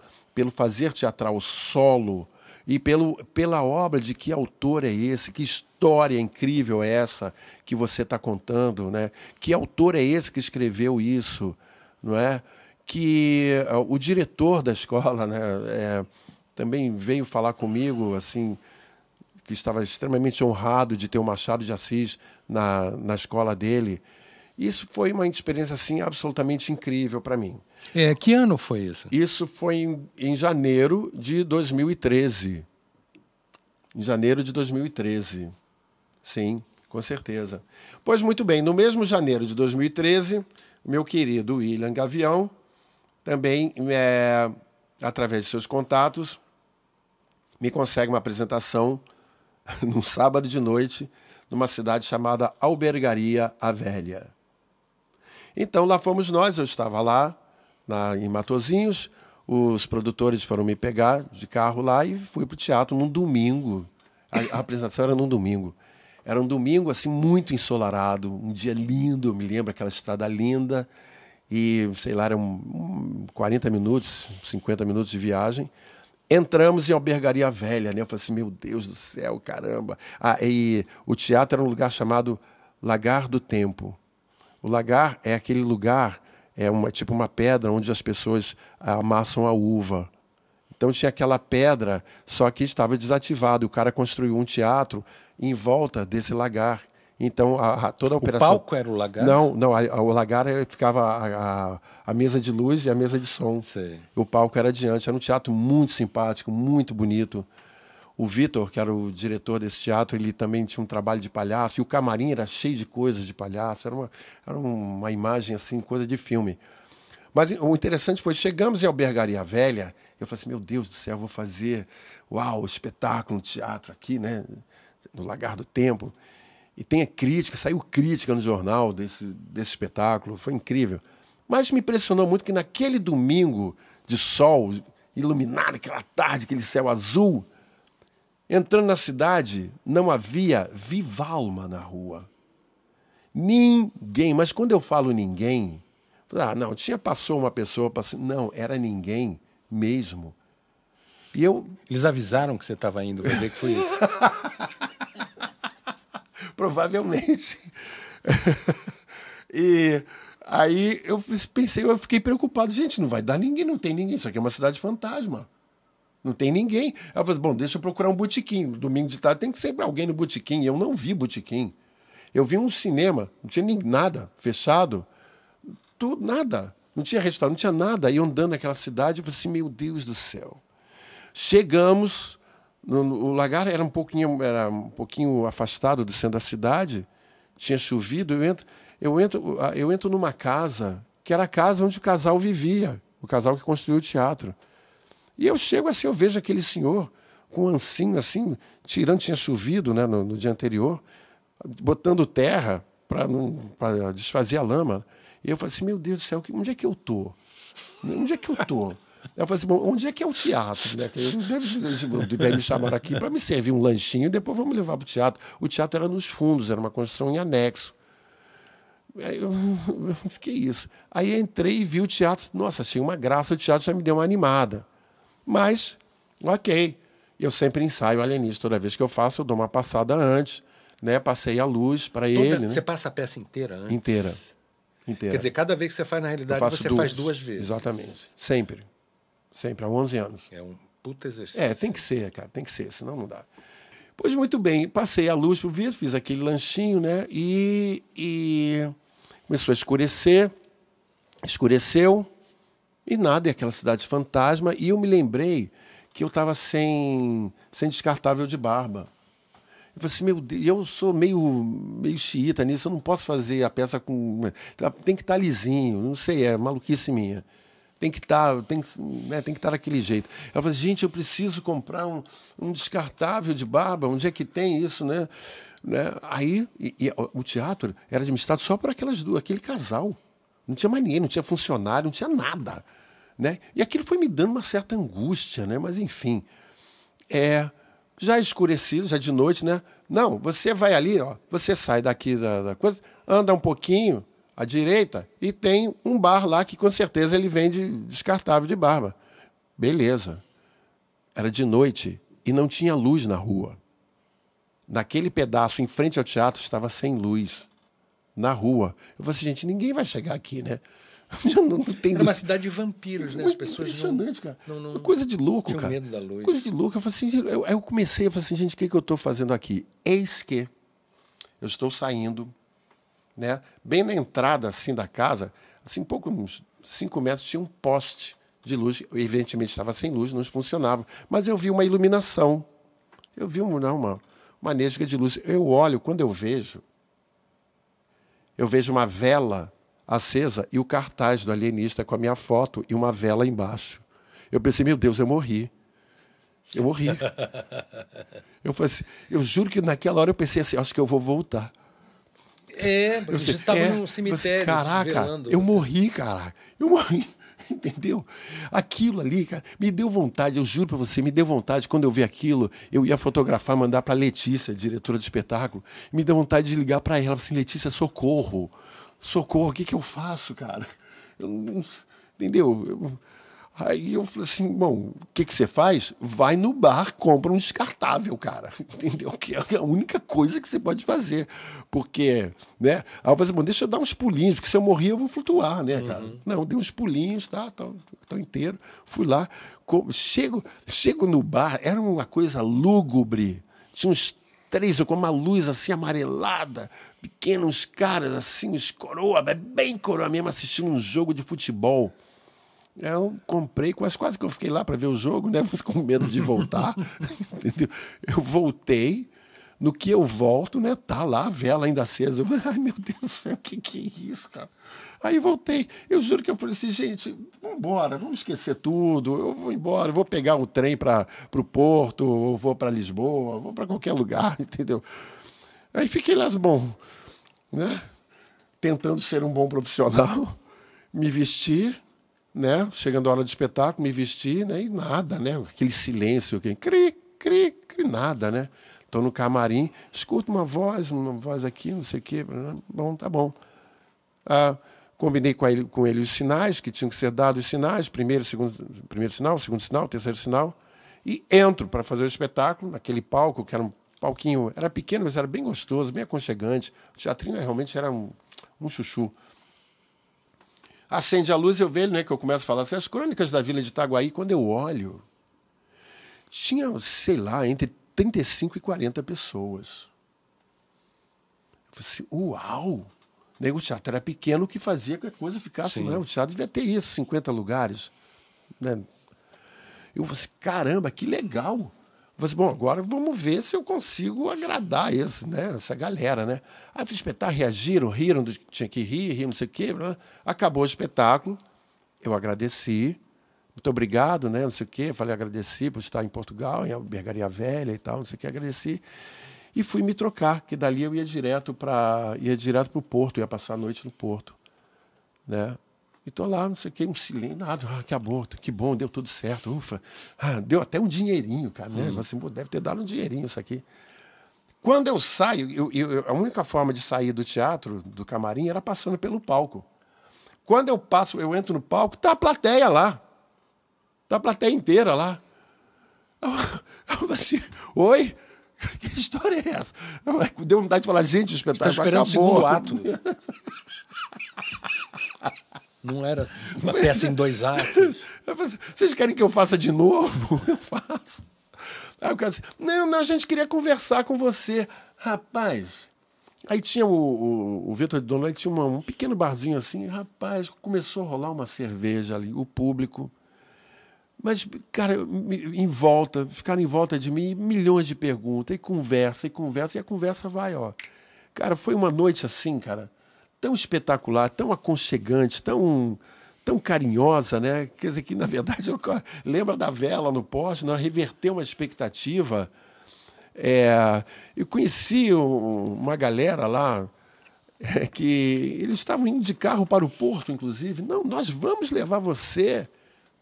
solo e pela obra de que autor é esse, que história incrível é essa que você está contando, né? Que autor é esse que escreveu isso, não é? Que o diretor da escola, né, também veio falar comigo, assim, que estava extremamente honrado de ter o Machado de Assis na escola dele. Isso foi uma experiência assim, absolutamente incrível para mim. Que ano foi isso? Isso foi em janeiro de 2013. Em janeiro de 2013. Sim, com certeza. Pois muito bem, no mesmo janeiro de 2013, meu querido William Gavião, também, através de seus contatos, me consegue uma apresentação num sábado de noite, numa cidade chamada Albergaria a Velha. Então, lá fomos nós, eu estava lá, em Matosinhos, os produtores foram me pegar de carro lá e fui para o teatro num domingo. A apresentação era num domingo. Era um domingo, assim, muito ensolarado, um dia lindo, eu me lembro, aquela estrada linda, e, sei lá, eram 40 minutos, 50 minutos de viagem. Entramos em Albergaria Velha, né? Eu falei assim, meu Deus do céu, caramba. E o teatro era um lugar chamado Lagar do Tempo. O lagar é aquele lugar, tipo uma pedra onde as pessoas amassam a uva. Então tinha aquela pedra, só que estava desativado. O cara construiu um teatro em volta desse lagar. Então toda a operação... O palco era o lagar? Não, o lagar ficava a mesa de luz e a mesa de som. Sei. O palco era adiante. Era um teatro muito simpático, muito bonito. O Vitor, que era o diretor desse teatro, ele também tinha um trabalho de palhaço, e o camarim era cheio de coisas de palhaço, era uma imagem assim, coisa de filme. Mas o interessante foi, chegamos em Albergaria Velha, eu falei assim, meu Deus do céu, eu vou fazer, espetáculo, um teatro aqui, né, no Lagar do Tempo. E tem a crítica, saiu crítica no jornal desse espetáculo, foi incrível. Mas me impressionou muito que naquele domingo de sol, iluminado, aquela tarde, aquele céu azul, entrando na cidade, não havia viva alma na rua. Ninguém. Mas quando eu falo ninguém, não, passou uma pessoa, não, era ninguém mesmo. E Eles avisaram que você estava indo, vai ver que foi isso. Provavelmente. E aí eu pensei, eu fiquei preocupado. Gente, não vai dar ninguém, não tem ninguém. Isso aqui é uma cidade fantasma. Não tem ninguém. Eu falei, bom, deixa eu procurar um botequim. Domingo de tarde tem que ser alguém no botequim. Eu não vi botequim. Eu vi um cinema, não tinha nada, fechado. Tudo, nada. Não tinha restaurante, não tinha nada. Aí eu andando naquela cidade, eu falei assim, meu Deus do céu. Chegamos, o lagar era um pouquinho afastado do centro da cidade, tinha chovido, eu entro numa casa, que era a casa onde o casal vivia, o casal que construiu o teatro. E eu chego assim, eu vejo aquele senhor com um ancinho assim, tinha chovido, né, no dia anterior, botando terra para desfazer a lama. E eu falei assim, meu Deus do céu, onde é que eu estou? Onde é que eu estou? Eu falei assim, bom, onde é que é o teatro? Né? Deve me chamar aqui para me servir um lanchinho e depois vamos levar para o teatro. O teatro era nos fundos, era uma construção em anexo. Aí eu fiquei isso. Aí entrei e vi o teatro. Nossa, achei uma graça, o teatro já me deu uma animada. Mas, ok. Eu sempre ensaio alienígena. Toda vez que eu faço, eu dou uma passada antes. Né? Passei a luz para ele. Você né? passa a peça inteira antes? Inteira. Quer dizer, cada vez que você faz, na realidade, você faz duas vezes. Exatamente. Sempre. Sempre, há 11 anos. É um puta exercício. Tem que ser, cara, tem que ser, senão não dá. Pois muito bem, passei a luz pro vidro, fiz aquele lanchinho, né? E começou a escurecer, escureceu, e nada, é aquela cidade fantasma. E eu me lembrei que eu estava sem descartável de barba. Eu falei assim, meu Deus, eu sou meio xiita nisso, eu não posso fazer a peça com... Tem que estar lisinho, não sei, é maluquice minha. Tem que estar daquele jeito. Ela falou, gente, eu preciso comprar um descartável de barba, onde é que tem isso, né? Aí, o teatro era administrado só por aquele casal. Não tinha mais ninguém, não tinha funcionário, não tinha nada. né? E aquilo foi me dando uma certa angústia, né? Mas, enfim, já escurecido, já de noite, né? Não, você vai ali, ó, você sai daqui da coisa, anda um pouquinho à direita e tem um bar lá que, com certeza, ele vende descartável de barba. Beleza. Era de noite e não tinha luz na rua. Naquele pedaço, em frente ao teatro, estava sem luz. Na rua. Eu falei assim, gente, ninguém vai chegar aqui, né? Já não tem Era uma cidade de vampiros, né? As pessoas impressionante, cara. não Coisa de louco, tinham cara. medo da luz. Coisa de louco. Eu falei assim, eu comecei a falar assim, gente, o que eu estou fazendo aqui? Eis que eu estou saindo, né? Bem na entrada, assim, da casa, assim, pouco, uns 5 metros, tinha um poste de luz. Evidentemente estava sem luz, não funcionava. Mas eu vi uma iluminação. Eu vi uma nesga de luz. Eu olho, quando eu vejo uma vela acesa e o cartaz do alienista com a minha foto e uma vela embaixo. Eu pensei, meu Deus, eu morri. Eu morri. Eu falei assim, eu juro que naquela hora eu pensei assim, acho que eu vou voltar. Você estava num cemitério. Caraca, eu morri, caraca. Eu morri. Entendeu? Aquilo ali, cara, me deu vontade, eu juro pra você, me deu vontade, quando eu vi aquilo, eu ia fotografar, mandar pra Letícia, diretora do espetáculo, me deu vontade de ligar pra ela, assim, Letícia, socorro, o que eu faço, cara? Entendeu? Aí eu falei assim, bom, o que você faz? Vai no bar, compra um descartável, cara. Entendeu? Que é a única coisa que você pode fazer. Porque, né? Aí eu falei assim, bom, deixa eu dar uns pulinhos, porque se eu morrer eu vou flutuar, né, cara? Não, dei uns pulinhos, tô inteiro. Fui lá, chego no bar, era uma coisa lúgubre. Tinha uns 3, com uma luz assim amarelada, pequenos caras assim, os coroa, bem coroa mesmo, assistindo um jogo de futebol. Eu comprei, quase que eu fiquei lá para ver o jogo, né? Com medo de voltar. Entendeu? Eu voltei, no que eu volto, né? Tá lá a vela ainda acesa. Eu, ai, meu Deus do céu, o que é isso, cara? Aí voltei. Eu juro que eu falei assim, gente, vamos embora, vamos esquecer tudo. Eu vou embora, eu vou pegar o trem para o Porto, ou vou para Lisboa, vou para qualquer lugar, entendeu? Aí fiquei lá, bom, né? Tentando ser um bom profissional, me vestir, né? Chegando a hora do espetáculo, me vesti, né? E nada, né? Aquele silêncio, cri, nada, né? Estou no camarim, escuto uma voz aqui, não sei o quê. Bom, tá bom. Combinei com ele os sinais, que tinham que ser dados os sinais, primeiro sinal, segundo sinal, terceiro sinal, e entro para fazer o espetáculo, naquele palco, que era um palquinho, era pequeno, mas era bem gostoso, bem aconchegante. O teatrinho realmente era um chuchu. Acende a luz, eu vejo, né, que eu começo a falar assim, as crônicas da Vila de Itaguaí, quando eu olho, tinha, sei lá, entre 35 e 40 pessoas. Eu falei assim, uau! O teatro era pequeno, o que fazia que a coisa ficasse, né? O teatro devia ter isso, 50 lugares. Né? Eu falei assim, caramba, que legal! Eu falei assim, bom, agora vamos ver se eu consigo agradar essa galera, né? Aí o espetáculo, reagiram, riram, tinha que rir, não sei o quê. Acabou o espetáculo, eu agradeci, muito obrigado, né? Não sei o quê. Falei, agradeci por estar em Portugal, em Albergaria Velha e tal, não sei o quê, agradeci. E fui me trocar, que dali eu ia direto para o Porto, ia passar a noite no Porto, né? E tô lá, não sei o que, um silêncio, nada, acabou, que bom, deu tudo certo, ufa. Deu até um dinheirinho, cara, né? Assim, deve ter dado um dinheirinho isso aqui. Quando eu saio, a única forma de sair do teatro, do camarim, era passando pelo palco. Quando eu entro no palco, tá a plateia lá. Tá a plateia inteira lá. Eu assim, oi? Que história é essa? Deu vontade de falar, gente, o espetáculo acabou. O segundo ato. Não era uma peça em 2 atos. Vocês querem que eu faça de novo? Eu faço. Aí o cara disse, não, a gente queria conversar com você. Rapaz, aí tinha o Vitor de Dono, tinha um pequeno barzinho assim. Rapaz, começou a rolar uma cerveja ali, o público. Mas, cara, ficaram em volta de mim milhões de perguntas, e conversa, e a conversa vai, ó. Cara, foi uma noite assim, cara, tão espetacular, tão aconchegante, tão carinhosa, né? Quer dizer, que, na verdade, lembra da vela no poste, né? Reverteu uma expectativa. Eu conheci uma galera lá, que eles estavam indo de carro para o Porto, inclusive. Não, nós vamos levar você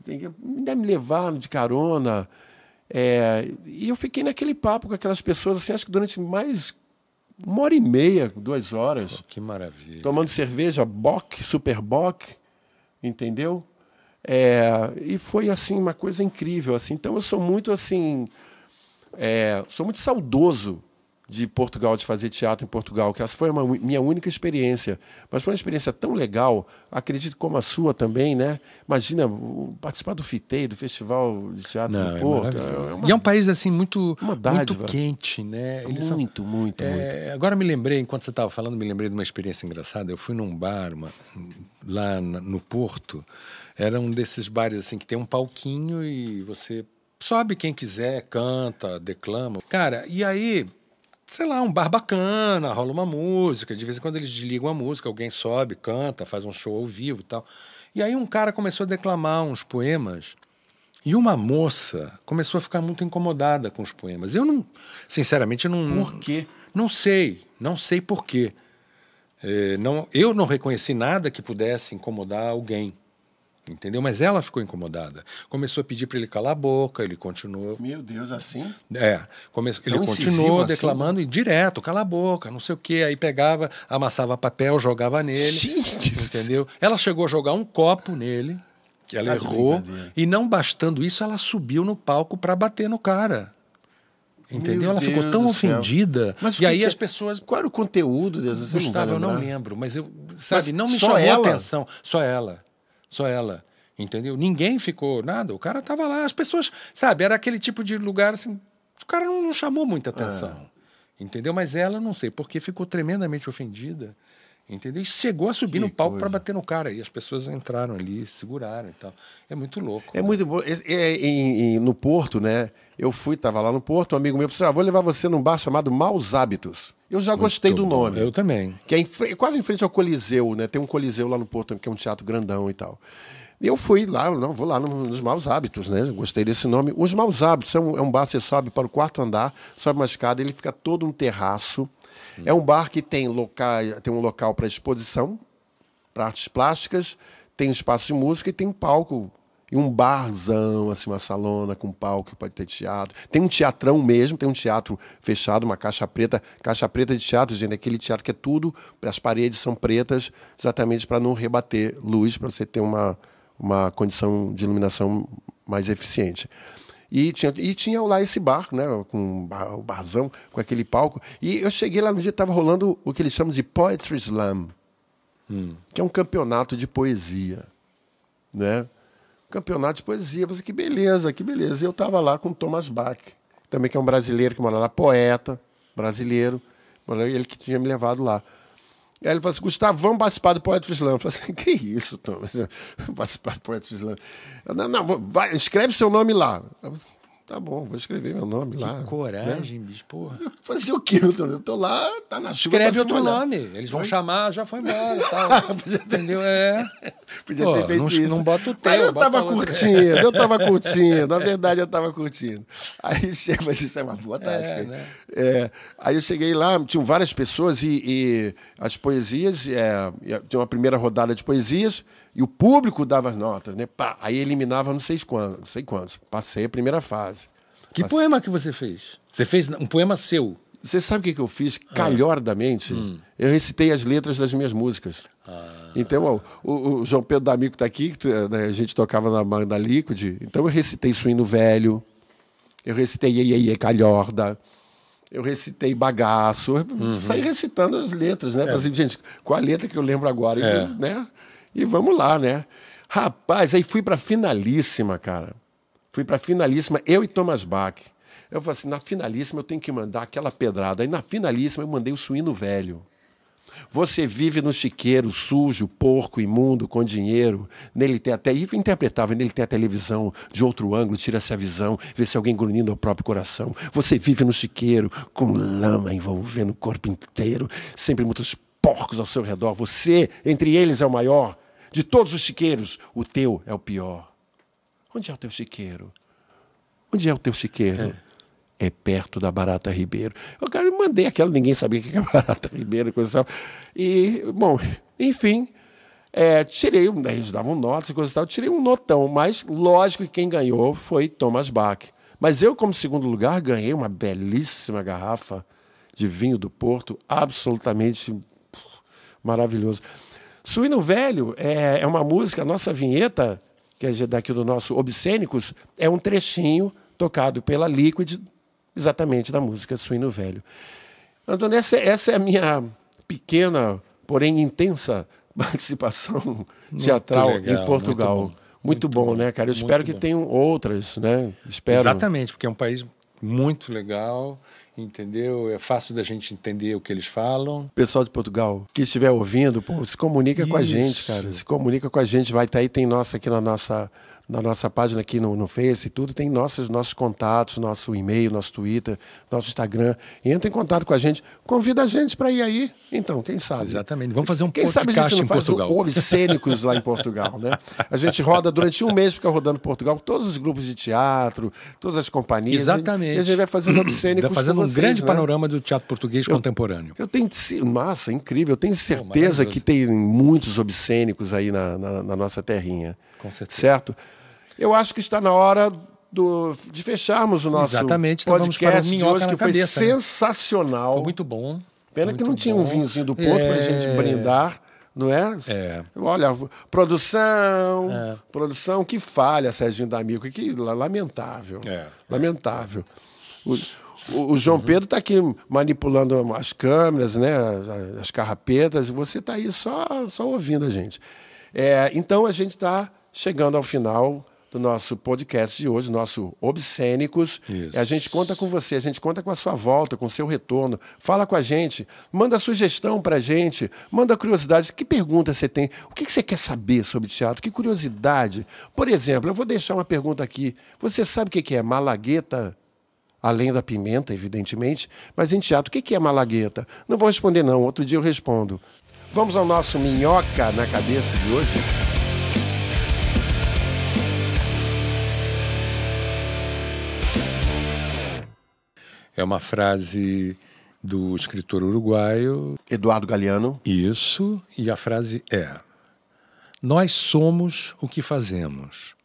Ainda me levaram de carona. E eu fiquei naquele papo com aquelas pessoas, assim, acho que durante mais 1h30, 2 horas. Que maravilha. Tomando cerveja, Bock, Super Bock, entendeu? E foi, assim, uma coisa incrível. Assim. Então, eu sou muito, assim... sou muito saudoso de Portugal, de fazer teatro em Portugal, que essa foi a minha única experiência. Mas foi uma experiência tão legal, acredito como a sua também, né? Imagina participar do FITEI, do Festival de Teatro do Porto. E é um país assim muito dádiva. Quente, né? Muito. Agora me lembrei, enquanto você estava falando, me lembrei de uma experiência engraçada. Eu fui num bar lá no Porto. Era um desses bares assim que tem um palquinho e você sobe quem quiser, canta, declama. Cara, e aí... sei lá, um bar bacana, rola uma música, de vez em quando eles desligam a música, alguém sobe, canta, faz um show ao vivo e tal. E aí um cara começou a declamar uns poemas e uma moça começou a ficar muito incomodada com os poemas. Eu não, sinceramente, não... Por quê? Não sei por quê. Eu não reconheci nada que pudesse incomodar alguém. Entendeu? Mas ela ficou incomodada. Começou a pedir para ele calar a boca, ele continuou... Meu Deus, assim? Ele continuou declamando assim? E direto, cala a boca, não sei o quê. Aí pegava, amassava papel, jogava nele. Gente! Entendeu? Ela chegou a jogar um copo nele, que ela errou, e não bastando isso, ela subiu no palco para bater no cara. Entendeu? Ela ficou tão ofendida. Mas e aí as pessoas... Qual era o conteúdo dessa? Gustavo, eu não lembro, mas não me chamou a atenção. Só ela, entendeu? Ninguém ficou nada, o cara tava lá, as pessoas, sabe, era aquele tipo de lugar assim, o cara não chamou muita atenção, entendeu? Mas ela, não sei, porque ficou tremendamente ofendida, entendeu? E chegou a subir no palco para bater no cara, e as pessoas entraram ali, seguraram e tal. É muito louco. É muito bom. No Porto, né, tava lá no Porto, um amigo meu falou assim, vou levar você num bar chamado Maus Hábitos. Eu já gostei do nome. Eu também. Que é quase em frente ao Coliseu, né? Tem um Coliseu lá no Porto, que é um teatro grandão e tal. E eu fui lá, vou lá nos Maus Hábitos, né? Gostei desse nome. Os Maus Hábitos é um bar, você sobe para o 4º andar, sobe uma escada, ele fica todo um terraço. É um bar que tem um local para exposição, para artes plásticas, tem espaço de música e tem um palco. E um barzão, assim, uma salona com palco que pode ter teatro. Tem um teatrão mesmo, tem um teatro fechado, uma caixa preta. Caixa preta de teatro, gente, é aquele teatro que é tudo, as paredes são pretas, exatamente para não rebater luz, para você ter uma condição de iluminação mais eficiente. E tinha lá esse bar, né, com o barzão, com aquele palco. E eu cheguei lá no dia que estava rolando o que eles chamam de Poetry Slam, que é um campeonato de poesia, né? Campeonato de poesia. Eu falei, que beleza. E eu estava lá com o Thomas Bach, também que é um brasileiro que mora lá, poeta brasileiro, ele que tinha me levado lá. Aí ele falou assim, Gustavo, vamos participar do Poetry Slam. Eu falei assim, que isso, Thomas? Participar do Poetry Slam. Não, vai, escreve seu nome lá. Tá bom, vou escrever meu nome lá. Que coragem, bicho, porra. Fazer o quê? Eu tô lá, tá na chuva. Escreve outro nome. Eles vão chamar, já foi embora. Tal. Entendeu? Podia ter feito isso. Não bota o teu. Mas eu tava curtindo. Na verdade, eu tava curtindo. Aí chega, mas isso é uma boa tática. Né? Aí eu cheguei lá, tinham várias pessoas e as poesias, tinha uma primeira rodada de poesias, e o público dava as notas, né? Pá, aí eliminava não sei quantos. Passei a primeira fase. Que poema que você fez? Você fez um poema seu? Você sabe o que eu fiz? Calhordamente, eu recitei as letras das minhas músicas. Então, o João Pedro D'Amico está aqui, a gente tocava na banda Liquid, então eu recitei Suíno Velho, eu recitei Iê, Calhorda, eu recitei Bagaço, saí recitando as letras, né? Falei, gente, qual a letra que eu lembro agora? Né? E vamos lá, né? Rapaz, aí fui para a finalíssima, cara. Fui para a finalíssima, eu e Thomas Bach. Eu falei assim, na finalíssima eu tenho que mandar aquela pedrada. Aí na finalíssima eu mandei o Suíno Velho. Você vive no chiqueiro, sujo, porco, imundo, com dinheiro. Nele tem até, e interpretava, nele tem a televisão de outro ângulo, tira-se a visão, vê se alguém grunhindo ao próprio coração. Você vive no chiqueiro, com lama envolvendo o corpo inteiro, sempre muitos porcos ao seu redor. Você, entre eles, é o maior. De todos os chiqueiros, o teu é o pior. Onde é o teu chiqueiro? Onde é o teu chiqueiro? É perto da Barata Ribeiro. Eu mandei aquela, ninguém sabia o que era Barata Ribeiro, coisa tal. E, bom, enfim, Tirei, eles davam notas e coisa e tal, tirei um notão, mas lógico que quem ganhou foi Thomas Bach. Mas eu, como segundo lugar, ganhei uma belíssima garrafa de vinho do Porto, absolutamente maravilhoso. Suíno Velho é uma música, a nossa vinheta, que é daqui do nosso Obscênicos, é um trechinho tocado pela Liquid, exatamente da música Suíno Velho. Antônio, essa é a minha pequena, porém intensa participação teatral legal, em Portugal. Muito bom, né, cara? Eu espero que tenham outras, né? Espero. Exatamente, porque é um país muito legal, entendeu? É fácil da gente entender o que eles falam. Pessoal de Portugal que estiver ouvindo, pô, se comunica com a gente, cara. Se comunica com a gente, vai estar aí, tem nossa aqui na nossa página aqui no Face e tudo, tem nossos contatos, nosso e-mail, nosso Twitter, nosso Instagram. Entra em contato com a gente, convida a gente para ir aí. Então, quem sabe? Exatamente. Vamos fazer um podcast em Portugal. Quem sabe a gente não faz Portugal. Obscênicos lá em Portugal, né? A gente roda durante um mês, fica rodando Portugal, todos os grupos de teatro, todas as companhias. Exatamente. E a gente vai fazendo Obscênicos com fazendo vocês, um grande né? panorama do teatro português contemporâneo. Eu tenho... Massa, incrível. Eu tenho certeza que tem muitos Obscênicos aí na nossa terrinha. Com certeza. Certo? Eu acho que está na hora de fecharmos o nosso podcast de hoje, que foi sensacional. Foi muito bom. Pena que não tinha um vinhozinho do Porto para a gente brindar, não é? Olha, produção, que falha, Serginho D'Amico, que lamentável. Lamentável. O João Pedro está aqui manipulando as câmeras, né, as carrapetas, e você está aí só ouvindo a gente. Então a gente está chegando ao final do nosso podcast de hoje, nosso Obscênicos. A gente conta com você, a gente conta com a sua volta, com o seu retorno. Fala com a gente, manda sugestão pra gente, manda curiosidades. Que pergunta você tem? O que você quer saber sobre teatro? Que curiosidade? Por exemplo, eu vou deixar uma pergunta aqui. Você sabe o que é malagueta? Além da pimenta, evidentemente. Mas em teatro, o que é malagueta? Não vou responder não, outro dia eu respondo. Vamos ao nosso Minhoca na Cabeça de hoje? É uma frase do escritor uruguaio Eduardo Galeano. Isso, e a frase é: nós somos o que fazemos,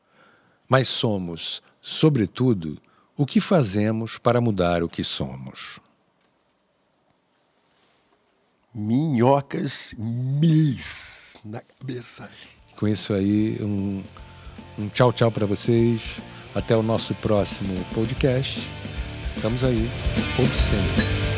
mas somos, sobretudo, o que fazemos para mudar o que somos. Minhocas na cabeça. Com isso aí, um tchau para vocês. Até o nosso próximo podcast. Estamos aí, obscênicos.